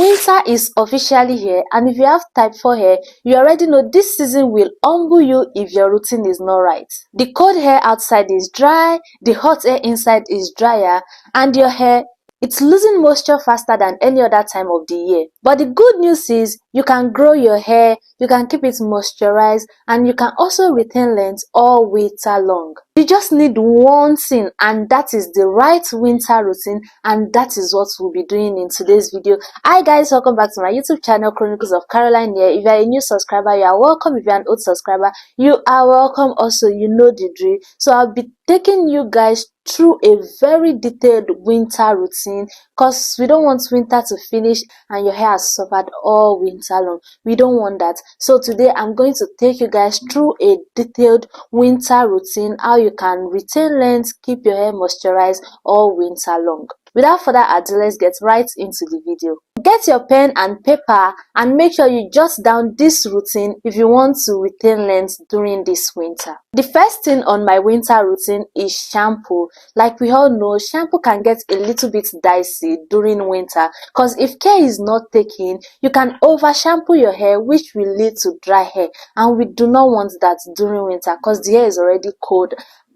Winter is officially here, and if you have type 4 hair, you already know this season will humble you if your routine is not right. The cold hair outside is dry, the hot hair inside is drier, and your hair, it's losing moisture faster than any other time of the year. But the good news is you can grow your hair, you can keep it moisturized, and you can also retain length all winter long. You just need one thing, and that is the right winter routine, and that is what we'll be doing in today's video. Hi guys, welcome back to my YouTube channel, Chronicles of Caroline here. If you are a new subscriber, you are welcome. If you are an old subscriber, you are welcome also. You know the drill. So I'll be taking you guys through a very detailed winter routine, because we don't want winter to finish and your hair has suffered all winter long. We don't want that. So today I'm going to take you guys through a detailed winter routine, how you can retain length, keep your hair moisturized all winter long. Without further ado, let's get right into the video. Get your pen and paper and make sure you jot down this routine if you want to retain length during this winter. The first thing on my winter routine is shampoo. Like we all know, shampoo can get a little bit dicey during winter, because if care is not taken, you can over shampoo your hair, which will lead to dry hair, and we do not want that during winter because the hair is already cold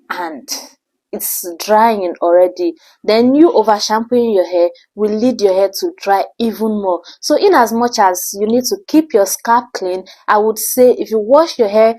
and it's drying already. Then you over shampooing your hair will lead your hair to dry even more. So in as much as you need to keep your scalp clean, I would say if you wash your hair,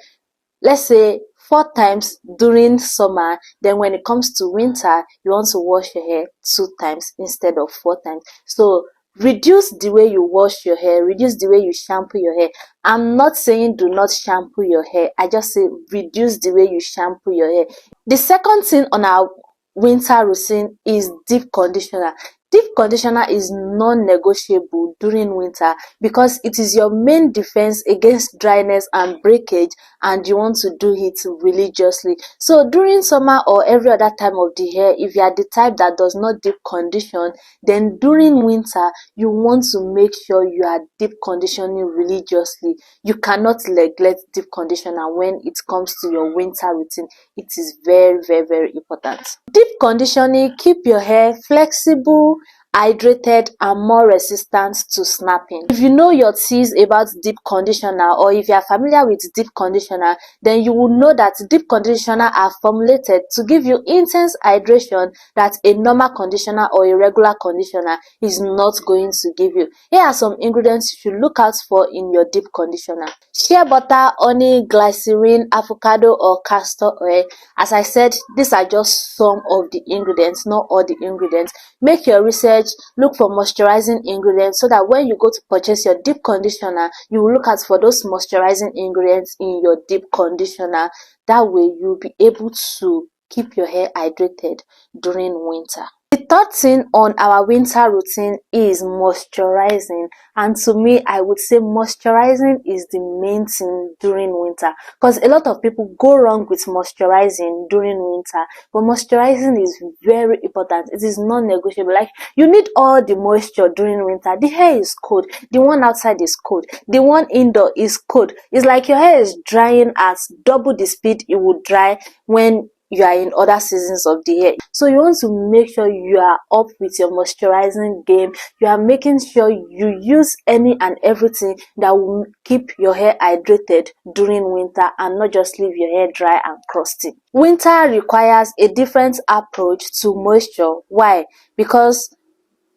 let's say 4 times during summer, then when it comes to winter, you want to wash your hair 2 times instead of 4 times. So reduce the way you wash your hair, reduce the way you shampoo your hair. I'm not saying do not shampoo your hair, I just say reduce the way you shampoo your hair. The second thing on our winter routine is deep conditioner. Deep conditioner is non-negotiable during winter because it is your main defense against dryness and breakage, and you want to do it religiously. So during summer or every other time of the year, if you are the type that does not deep condition, then during winter you want to make sure you are deep conditioning religiously. You cannot neglect deep conditioner when it comes to your winter routine. It is very, very, very important. Deep conditioning keep your hair flexible, hydrated, and more resistant to snapping. If you know your teas about deep conditioner, or if you are familiar with deep conditioner, then you will know that deep conditioner are formulated to give you intense hydration that a normal conditioner or a regular conditioner is not going to give you. Here are some ingredients you should look out for in your deep conditioner: shea butter, honey, glycerin, avocado, or castor oil. As I said, these are just some of the ingredients, not all the ingredients. Make your research, look for moisturizing ingredients so that when you go to purchase your deep conditioner, you will look out for those moisturizing ingredients in your deep conditioner. That way you'll be able to keep your hair hydrated during winter. The third thing on our winter routine is moisturizing, and to me, I would say moisturizing is the main thing during winter, because a lot of people go wrong with moisturizing during winter. But moisturizing is very important. It is non-negotiable. Like, you need all the moisture during winter. The hair is cold, the one outside is cold, the one indoor is cold. It's like your hair is drying at double the speed it would dry when you are in other seasons of the year. So you want to make sure you are up with your moisturizing game. You are making sure you use any and everything that will keep your hair hydrated during winter and not just leave your hair dry and crusty. Winter requires a different approach to moisture. Why? Because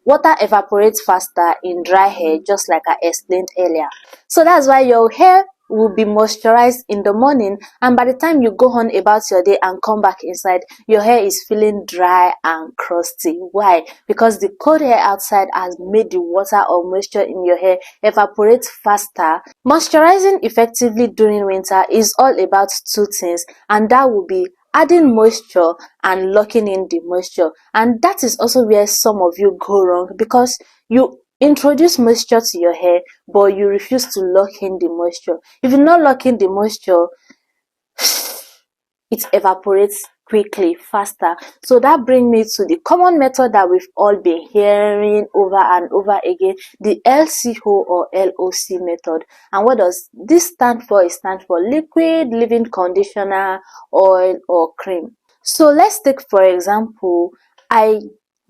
water evaporates faster in dry hair, just like I explained earlier. So that's why your hair will be moisturized in the morning, and by the time you go on about your day and come back inside, your hair is feeling dry and crusty. Why? Because the cold air outside has made the water or moisture in your hair evaporate faster. Moisturizing effectively during winter is all about 2 things, and that will be adding moisture and locking in the moisture. And that is also where some of you go wrong, because you introduce moisture to your hair but you refuse to lock in the moisture. If you not lock in the moisture, it evaporates quickly, faster. So that brings me to the common method that we've all been hearing over and over again, the LCO or LOC method. And what does this stand for? It stands for liquid leave-in conditioner, oil, or cream. So let's take, for example, I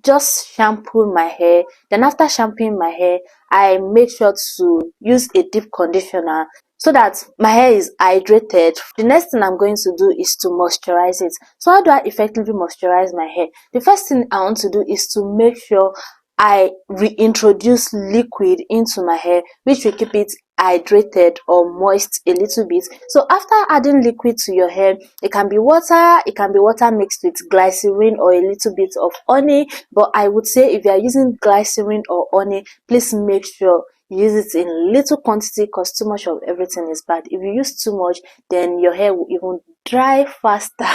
just shampoo my hair. Then after shampooing my hair, I make sure to use a deep conditioner so that my hair is hydrated. The next thing I'm going to do is to moisturize it. So how do I effectively moisturize my hair? The first thing I want to do is to make sure I reintroduce liquid into my hair, which will keep it hydrated or moist a little bit. So after adding liquid to your hair, it can be water mixed with glycerin or a little bit of honey. But I would say if you are using glycerin or honey, please make sure you use it in little quantity, because too much of everything is bad. If you use too much, then your hair will even dry faster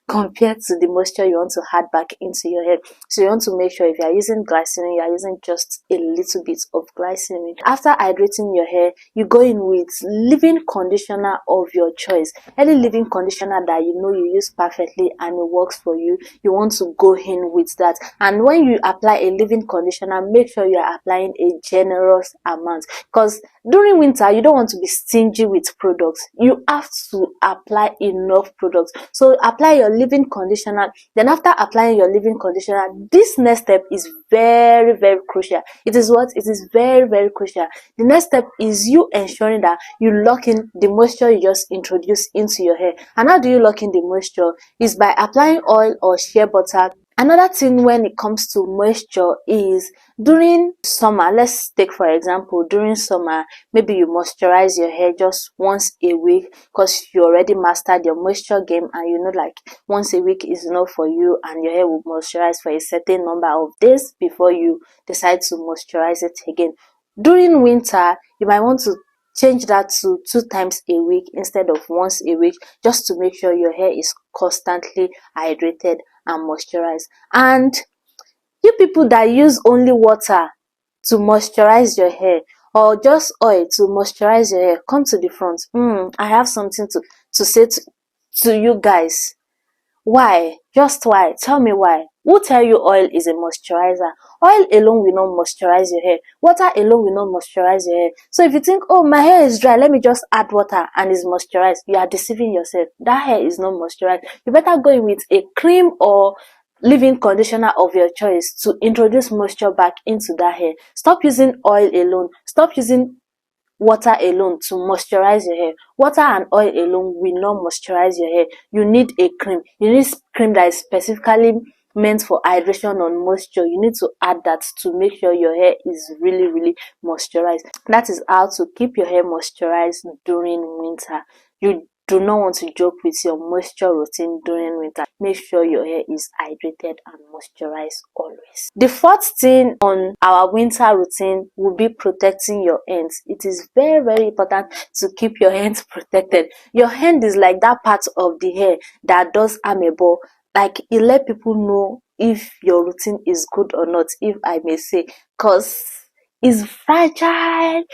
compared to the moisture you want to add back into your hair. So you want to make sure if you are using glycerin, you are using just a little bit of glycerin. After hydrating your hair, you go in with leave-in conditioner of your choice. Any leave-in conditioner that you know you use perfectly and it works for you, you want to go in with that. And when you apply a leave-in conditioner, make sure you are applying a generous amount, because during winter you don't want to be stingy with products. You have to apply enough products. So apply your leave-in conditioner. Then after applying your leave-in conditioner, this next step is very, very crucial. It is what? It is very, very crucial. The next step is you ensuring that you lock in the moisture you just introduced into your hair. And how do you lock in the moisture? Is by applying oil or shea butter. Another thing when it comes to moisture is during summer. Let's take for example, during summer, maybe you moisturize your hair just once a week because you already mastered your moisture game, and you know like once a week is enough for you, and your hair will moisturize for a certain number of days before you decide to moisturize it again. During winter, you might want to change that to 2 times a week instead of once a week, just to make sure your hair is constantly hydrated and moisturized. And you people that use only water to moisturize your hair, or just oil to moisturize your hair, come to the front. I have something to say to you guys. Why? Just why? Tell me why. Who tell you oil is a moisturizer? Oil alone will not moisturize your hair. Water alone will not moisturize your hair. So if you think, oh, my hair is dry, let me just add water and it's moisturized, you are deceiving yourself. That hair is not moisturized. You better go in with a cream or leave-in conditioner of your choice to introduce moisture back into that hair. Stop using oil alone. Stop using water alone to moisturize your hair. Water and oil alone will not moisturize your hair. You need a cream. You need cream that is specifically meant for hydration and moisture. You need to add that to make sure your hair is really, really moisturized. That is how to keep your hair moisturized during winter. You do not want to joke with your moisture routine during winter. Make sure your hair is hydrated and moisturized always. The fourth thing on our winter routine will be protecting your ends. It is very, very important to keep your hands protected. Your hand is like that part of the hair that does amebo. Like, it let people know if your routine is good or not, if I may say, because it's fragile.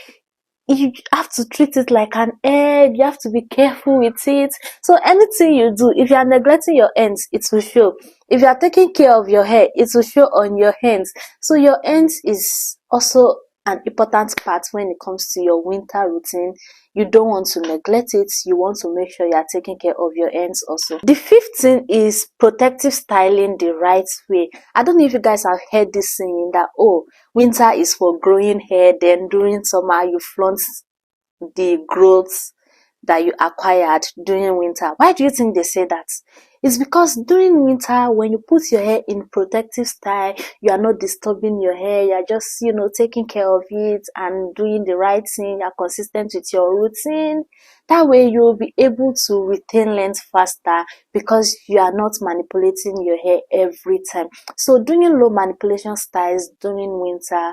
You have to treat it like an egg. You have to be careful with it. So anything you do, if you are neglecting your ends, it will show. If you are taking care of your hair, it will show on your hands. So your ends is also an important part when it comes to your winter routine. You don't want to neglect it. You want to make sure you are taking care of your ends also. The fifth thing is protective styling the right way. I don't know if you guys have heard this saying that, oh, winter is for growing hair, then during summer you flaunt the growth that you acquired during winter. Why do you think they say that? It's because during winter, when you put your hair in protective style, you are not disturbing your hair. You are just, taking care of it and doing the right thing. You are consistent with your routine. That way you will be able to retain length faster, because you are not manipulating your hair every time. So doing low manipulation styles during winter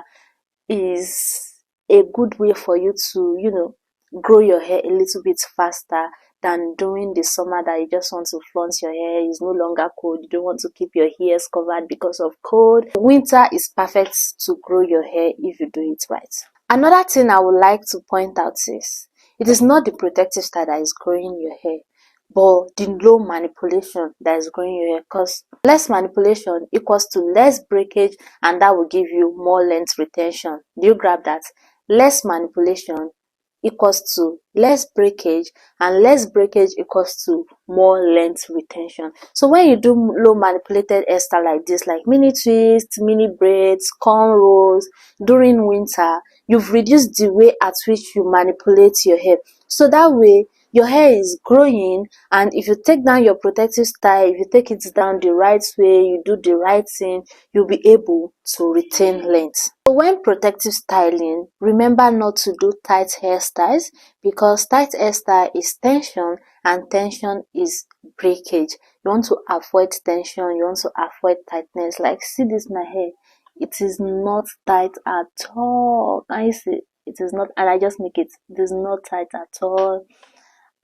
is a good way for you to, grow your hair a little bit faster than during the summer that you just want to flaunt your hair. It's no longer cold. You don't want to keep your hairs covered because of cold. Winter is perfect to grow your hair if you do it right. Another thing I would like to point out is, it is not the protective style that is growing your hair, but the low manipulation that is growing your hair, because less manipulation equals to less breakage, and that will give you more length retention. Do you grab that? Less manipulation equals to less breakage, and less breakage equals to more length retention. So when you do low manipulated hairstyle like this, like mini twists, mini braids, cornrows during winter, you've reduced the way at which you manipulate your hair. So that way your hair is growing, and if you take down your protective style, if you take it down the right way, you do the right thing, you'll be able to retain length. So when protective styling, remember not to do tight hairstyles, because tight hairstyle is tension and tension is breakage. You want to avoid tension, you want to avoid tightness. Like, see this my hair, it is not tight at all. Can you see? It is not, and I just make it is not tight at all.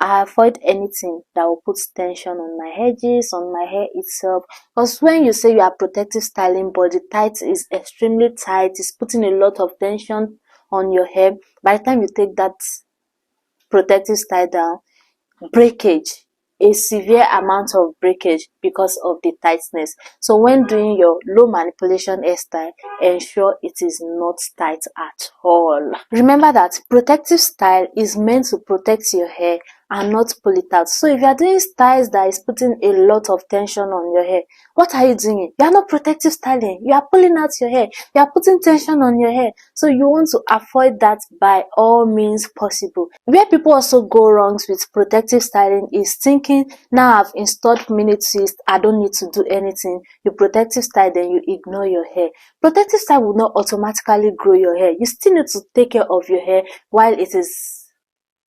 I avoid anything that will put tension on my edges, on my hair itself. Because when you say you are protective styling, but the tight is extremely tight, it's putting a lot of tension on your hair, by the time you take that protective style down, breakage, a severe amount of breakage because of the tightness. So when doing your low manipulation hairstyle, ensure it is not tight at all. Remember that protective style is meant to protect your hair and not pull it out. So if you are doing styles that is putting a lot of tension on your hair, what are you doing? You are not protective styling, you are pulling out your hair, you are putting tension on your hair. So you want to avoid that by all means possible. Where people also go wrong with protective styling is thinking, now I've installed mini twist, I don't need to do anything. You protective style, then you ignore your hair. Protective style will not automatically grow your hair. You still need to take care of your hair while it is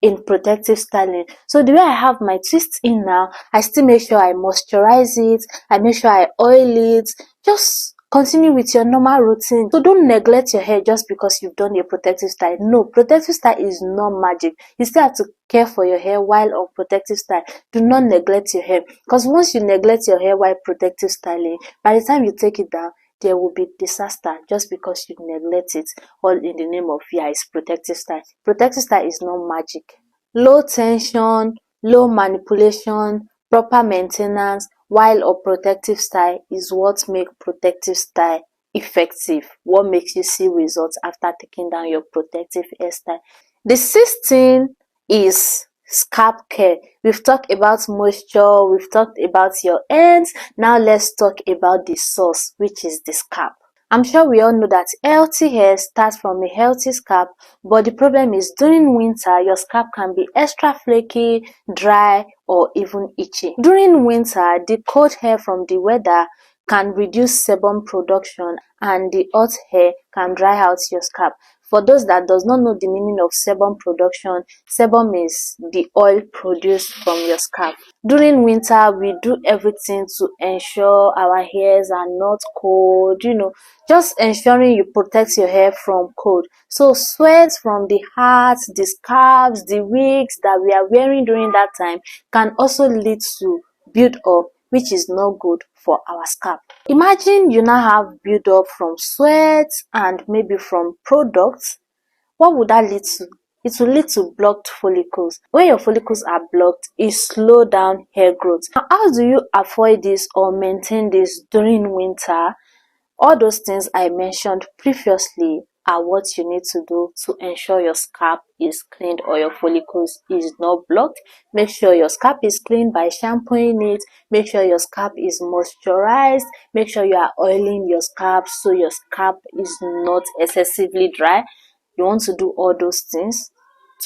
in protective styling. So the way I have my twists in now, I still make sure I moisturize it, I make sure I oil it. Just continue with your normal routine. So don't neglect your hair just because you've done a protective style. No, protective style is not magic. You still have to care for your hair while on protective style. Do not neglect your hair, because once you neglect your hair while protective styling, by the time you take it down, there will be disaster just because you neglect it, all in the name of, yeah, it's protective style. Protective style is not magic. Low tension, low manipulation, proper maintenance while on protective style is what makes protective style effective, what makes you see results after taking down your protective hairstyle. The sixth thing is scalp care. We've talked about moisture, we've talked about your ends. Now let's talk about the source, which is the scalp. I'm sure we all know that healthy hair starts from a healthy scalp, but the problem is during winter, your scalp can be extra flaky, dry, or even itchy. During winter, the cold air from the weather can reduce sebum production, and the hot hair can dry out your scalp. For those that does not know the meaning of sebum production, sebum is the oil produced from your scalp. During winter, we do everything to ensure our hairs are not cold, just ensuring you protect your hair from cold. So sweat from the hats, the scarves, the wigs that we are wearing during that time can also lead to build up, which is not good for our scalp. Imagine you now have build up from sweat and maybe from products. What would that lead to? It will lead to blocked follicles. When your follicles are blocked, it slows down hair growth. Now, how do you avoid this or maintain this during winter? All those things I mentioned previously are what you need to do to ensure your scalp is cleaned or your follicles is not blocked. Make sure your scalp is clean by shampooing it. Make sure your scalp is moisturized. Make sure you are oiling your scalp so your scalp is not excessively dry. You want to do all those things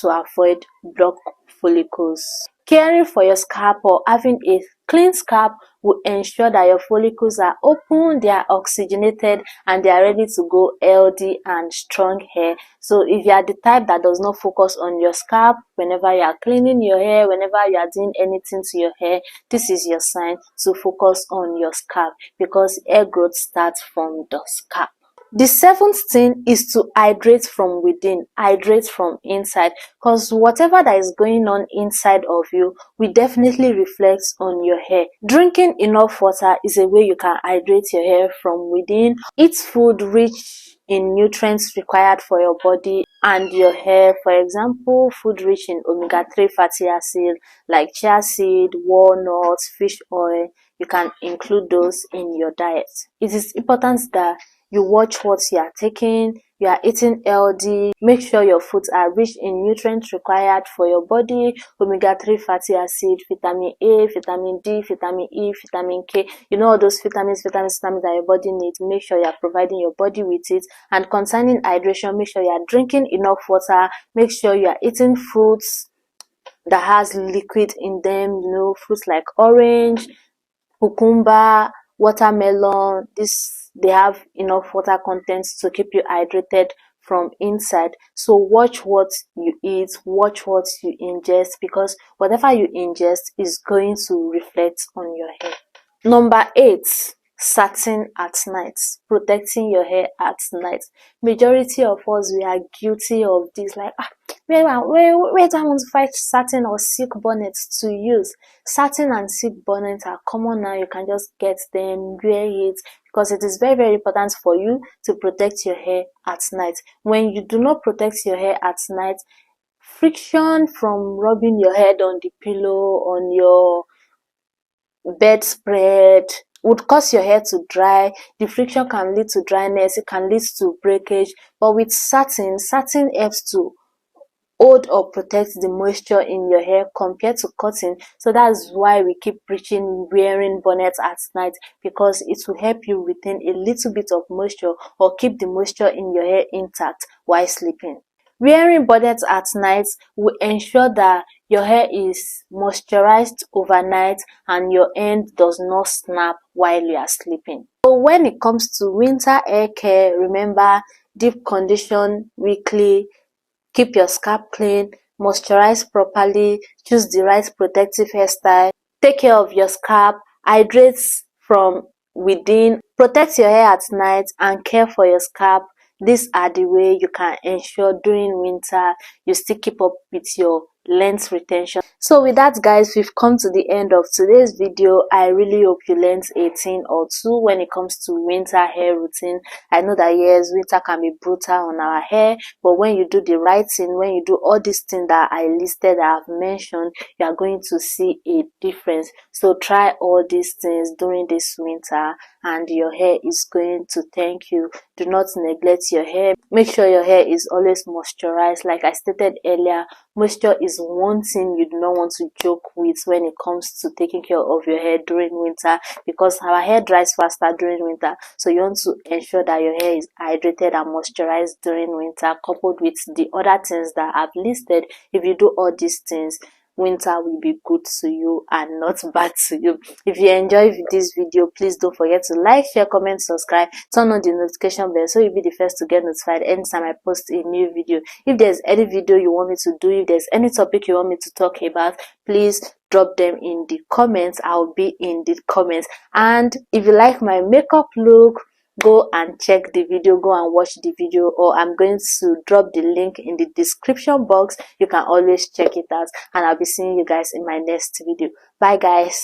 to avoid blocked follicles. Caring for your scalp or having a clean scalp will ensure that your follicles are open, they are oxygenated, and they are ready to go healthy and strong hair. So if you are the type that does not focus on your scalp whenever you are cleaning your hair, whenever you are doing anything to your hair, this is your sign to focus on your scalp, because hair growth starts from the scalp. The seventh thing is to hydrate from within, hydrate from inside, because whatever that is going on inside of you will definitely reflect on your hair. Drinking enough water is a way you can hydrate your hair from within. Eat food rich in nutrients required for your body and your hair. For example, food rich in omega-3 fatty acid like chia seed, walnuts, fish oil. You can include those in your diet. It is important that you watch what you are taking, you are eating healthy. Make sure your foods are rich in nutrients required for your body: omega-3 fatty acid, vitamin A, vitamin D, vitamin E, vitamin K. You know all those vitamins that your body needs. Make sure you are providing your body with it. And concerning hydration, make sure you are drinking enough water. Make sure you are eating fruits that has liquid in them, you know, fruits like orange, cucumber, watermelon. This, they have enough water content to keep you hydrated from inside. So watch what you eat, watch what you ingest, because whatever you ingest is going to reflect on your hair. Number 8, satin at night. Protecting your hair at night. Majority of us, we are guilty of this, like, where do I want to find satin or silk bonnets to use? Satin and silk bonnets are common now. You can just get them, wear it, because it is very, very important for you to protect your hair at night. When you do not protect your hair at night, friction from rubbing your head on the pillow, on your bedspread, would cause your hair to dry. The friction can lead to dryness, it can lead to breakage. But with satin helps to hold or protect the moisture in your hair compared to cotton. So that's why we keep preaching wearing bonnets at night, because it will help you retain a little bit of moisture or keep the moisture in your hair intact while sleeping. Wearing bonnets at night will ensure that your hair is moisturized overnight and your end does not snap while you are sleeping. So when it comes to winter hair care, remember, deep condition weekly, keep your scalp clean, moisturize properly, choose the right protective hairstyle, take care of your scalp, hydrate from within, protect your hair at night, and care for your scalp. These are the way you can ensure during winter you still keep up with your length retention. So with that, guys, we've come to the end of today's video. I really hope you learned a thing or two when it comes to winter hair routine. I know that yes, winter can be brutal on our hair, but when you do the right thing, when you do all these things that I listed, that I've mentioned, you are going to see a difference. So try all these things during this winter and your hair is going to thank you. Do not neglect your hair. Make sure your hair is always moisturized. Like I stated earlier, moisture is one thing you do not want to joke with when it comes to taking care of your hair during winter, because our hair dries faster during winter. So you want to ensure that your hair is hydrated and moisturized during winter, coupled with the other things that I've listed. If you do all these things, winter will be good to you and not bad to you. If you enjoyed this video, please don't forget to like, share, comment, subscribe, turn on the notification bell so you'll be the first to get notified anytime I post a new video. If there's any video you want me to do, if there's any topic you want me to talk about, please drop them in the comments. I'll be in the comments. And if you like my makeup look, go and check the video, go and watch the video, or I'm going to drop the link in the description box. You can always check it out, and I'll be seeing you guys in my next video. Bye guys.